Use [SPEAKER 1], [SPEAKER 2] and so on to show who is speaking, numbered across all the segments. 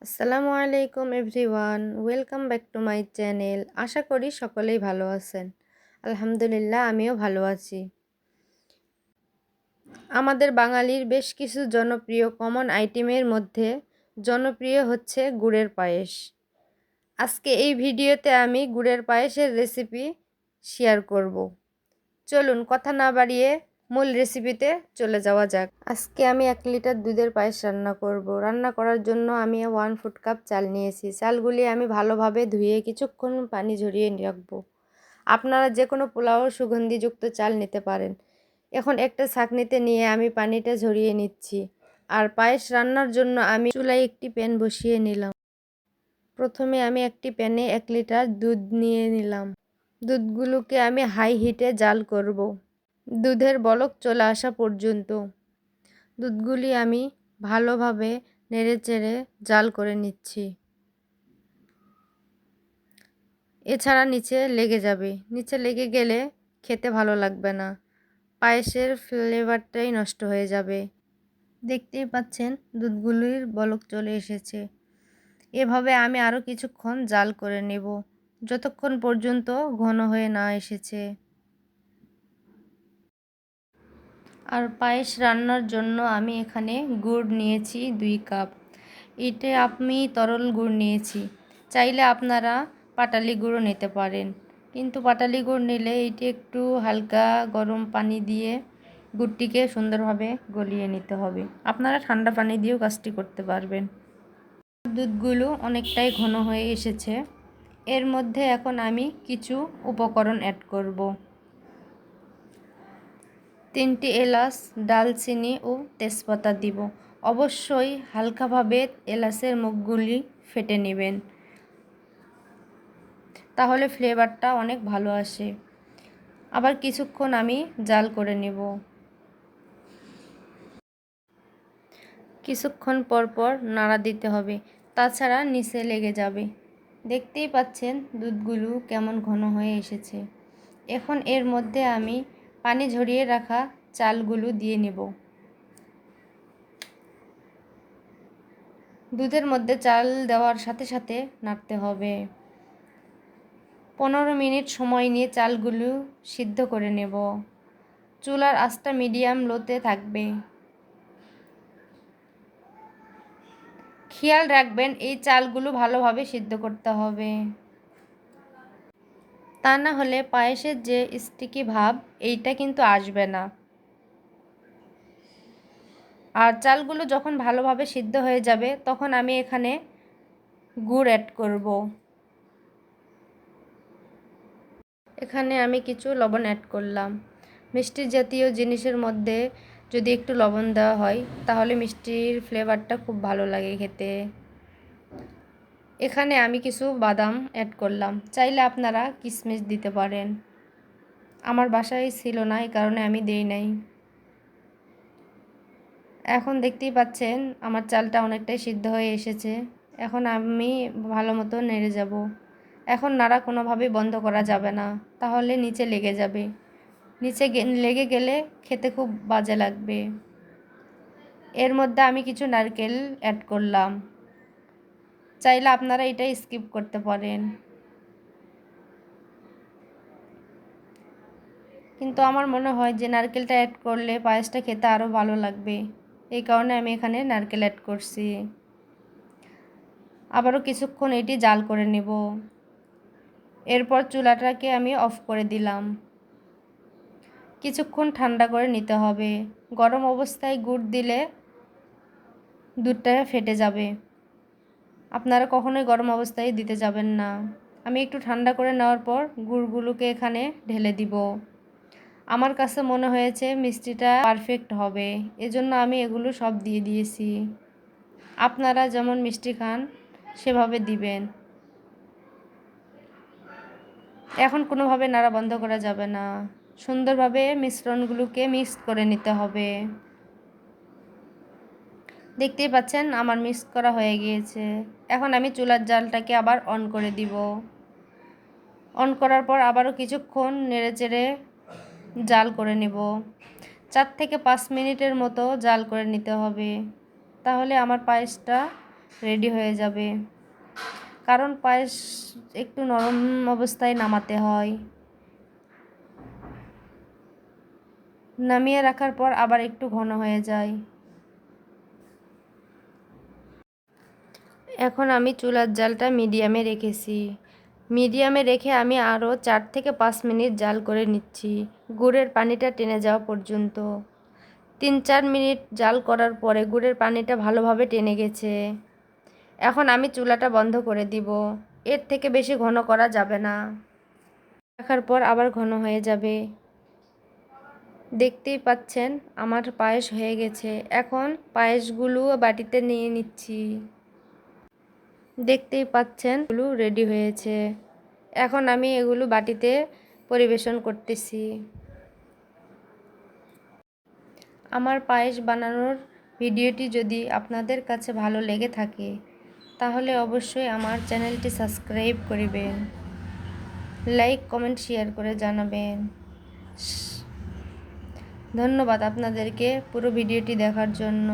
[SPEAKER 1] আসসালামু আলাইকুম everyone, welcome back to my channel. আশা করি সকলেই ভালো আছেন। আলহামদুলিল্লাহ, আমিও ভালো আছি। আমাদের বাঙালির বেশ কিছু জনপ্রিয় কমন আইটেমের মধ্যে জনপ্রিয় হচ্ছে গুড়ের পায়েস। আজকে এই ভিডিওতে আমি গুড়ের পায়েসের রেসিপি শেয়ার করব। চলুন কথা না বাড়িয়ে মূল রেসিপিতে চলে যাওয়া যাক। আজকে আমি 1 লিটার দুধের পায়েস রান্না করব। রান্না করার জন্য আমি 1/4 কাপ চাল নিয়েছি। চালগুলি আমি ভালোভাবে ধুয়ে কিছুক্ষণ পানি ঝরিয়ে রাখবো। আপনারা যে কোনো পোলাও সুগন্ধিযুক্ত চাল নিতে পারেন। এখন একটা ছাঁকনিতে নিয়ে আমি পানিটা ঝরিয়ে নিচ্ছি। আর পায়েস রান্নার জন্য আমি চুলায় একটি প্যান বসিয়ে নিলাম। প্রথমে আমি একটি প্যানে 1 লিটার দুধ নিয়ে নিলাম। দুধগুলোকে আমি হাই হিটে জাল করব দুধের বলক চলে আসা পর্যন্ত। দুধগুলি আমি ভালোভাবে নেড়েচেড়ে জাল করে নিচ্ছি। এছাড়া নিচে লেগে যাবে। নিচে লেগে গেলে খেতে ভালো লাগবে না, পায়েসের ফ্লেভারটাই নষ্ট হয়ে যাবে। দেখতেই পাচ্ছেন দুধগুলির বলক চলে এসেছে। এভাবে আমি আরও কিছুক্ষণ জাল করে নেব, যতক্ষণ পর্যন্ত ঘন হয়ে না এসেছে। আর পায়েস রান্নার জন্য আমি এখানে গুড় নিয়েছি 2 কাপ। এটা আমি তরল গুড় নিয়েছি। চাইলে আপনারা পাটালি গুঁড়ো নিতে পারেন, কিন্তু পাটালি গুড় নিলে এটি একটু হালকা গরম পানি দিয়ে গুড়টিকে সুন্দরভাবে গলিয়ে নিতে হবে। আপনারা ঠান্ডা পানি দিয়েও কাজটি করতে পারবেন। দুধগুলো অনেকটাই ঘন হয়ে এসেছে। এর মধ্যে এখন আমি কিছু উপকরণ অ্যাড করব। 3টি এলাচ, দালচিনি ও তেজপাতা দিব। অবশ্যই হালকাভাবে এলাচের মুখগুলি ফেটে নেবেন, তাহলে ফ্লেভারটা অনেক ভালো আসে। আবার কিছুক্ষণ আমি জাল করে নেব। কিছুক্ষণ পর পর নাড়া দিতে হবে, তাছাড়া নিচে লেগে যাবে। দেখতেই পাচ্ছেন দুধগুলো কেমন ঘন হয়ে এসেছে। এখন এর মধ্যে আমি পানি ঝরিয়ে রাখা চালগুলো দিয়ে নেব। দুধের মধ্যে চাল দেওয়ার সাথে সাথে নাড়তে হবে। 15 মিনিট সময় নিয়ে চালগুলো সিদ্ধ করে নেব। চুলার আঁচটা মিডিয়াম লোতে থাকবে। খেয়াল রাখবেন এই চালগুলো ভালোভাবে সিদ্ধ করতে হবে, তা না হলে পায়েসের যে স্টিকি ভাব এইটা কিন্তু আসবে না। আর চালগুলো যখন ভালোভাবে সিদ্ধ হয়ে যাবে তখন আমি এখানে গুড় অ্যাড করব। এখানে আমি কিছু লবণ অ্যাড করলাম। মিষ্টি জাতীয় জিনিসের মধ্যে যদি একটু লবণ দেওয়া হয় তাহলে মিষ্টির ফ্লেভারটা খুব ভালো লাগে খেতে। এখানে আমি কিছু বাদাম অ্যাড করলাম, চাইলে আপনারা কিশমিশ দিতে পারেন। আমার বাসায় ছিল না, এই কারণে আমি দেই নাই। এখন দেখতেই পাচ্ছেন আমার চালটা অনেকটাই সিদ্ধ হয়ে এসেছে। এখন আমি ভালো মতো নেড়ে যাব। এখন নাড়া কোনোভাবেই বন্ধ করা যাবে না, তাহলে নিচে লেগে যাবে। নিচে লেগে গেলে খেতে খুব বাজে লাগবে। এর মধ্যে আমি কিছু নারকেল অ্যাড করলাম, চাইলে আপনারা এটা স্কিপ করতে পারেন, কিন্তু আমার মনে হয় যে নারকেলটা অ্যাড করলে পায়েসটা খেতে আরও ভালো লাগবে। এই কারণে আমি এখানে নারকেল অ্যাড করছি। আবারও কিছুক্ষণ এটি জাল করে নেব। এরপর চুলাটাকে আমি অফ করে দিলাম। কিছুক্ষণ ঠান্ডা করে নিতে হবে। গরম অবস্থায় গুড় দিলে দুধটা ফেটে যাবে। আপনারা কখনোই গরম অবস্থায় দিতে যাবেন না। আমি একটু ঠান্ডা করে নেওয়ার পর গুড়গুলোকে এখানে ঢেলে দিব। আমার কাছে মনে হয়েছে মিষ্টিটা পারফেক্ট হবে, এজন্য আমি এগুলো সব দিয়ে দিয়েছি। আপনারা যেমন মিষ্টি খান সেভাবে দিবেন। এখন কোনোভাবে নাড়া বন্ধ করা যাবে না, সুন্দরভাবে মিশ্রণগুলোকে মিক্স করে নিতে হবে। দেখতেই পাচ্ছেন আমার মিক্স করা হয়ে গিয়েছে। এখন আমি চুলার জালটাকে আবার অন করে দিব। অন করার পর আবারও কিছুক্ষণ নেড়েচেড়ে জাল করে নেব। 4 থেকে 5 মিনিটের মতো জাল করে নিতে হবে, তাহলে আমার পায়েসটা রেডি হয়ে যাবে। কারণ পায়েস একটু নরম অবস্থায় নামাতে হয়। নামিয়ে রাখার পর আবার একটু ঘন হয়ে যায়। এখন আমি চুলার জালটা মিডিয়ামে রেখেছি। মিডিয়ামে রেখে আমি আরও 4 থেকে 5 মিনিট জাল করে নিচ্ছি, গুড়ের পানিটা টেনে যাওয়া পর্যন্ত। 3-4 মিনিট জাল করার পরে গুড়ের পানিটা ভালোভাবে টেনে গেছে। এখন আমি চুলাটা বন্ধ করে দিব। এর থেকে বেশি ঘন করা যাবে না। রাখার পর আবার ঘন হয়ে যাবে। দেখতেই পাচ্ছেন আমার পায়েস হয়ে গেছে। এখন পায়েসগুলো বাটিতে নিয়ে নিচ্ছি। দেখতেই পাচ্ছেন এগুলো রেডি হয়েছে। এখন আমি এগুলো বাটিতে পরিবেশন করতেছি। আমার পায়েস বানানোর ভিডিওটি যদি আপনাদের কাছে ভালো লেগে থাকে তাহলে অবশ্যই আমার চ্যানেলটি সাবস্ক্রাইব করবেন, লাইক কমেন্ট শেয়ার করে জানাবেন। ধন্যবাদ আপনাদেরকে পুরো ভিডিওটি দেখার জন্য।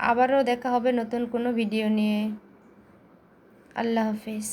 [SPEAKER 1] আবারও দেখা হবে নতুন কোনো ভিডিও নিয়ে। আল্লাহ হাফেজ।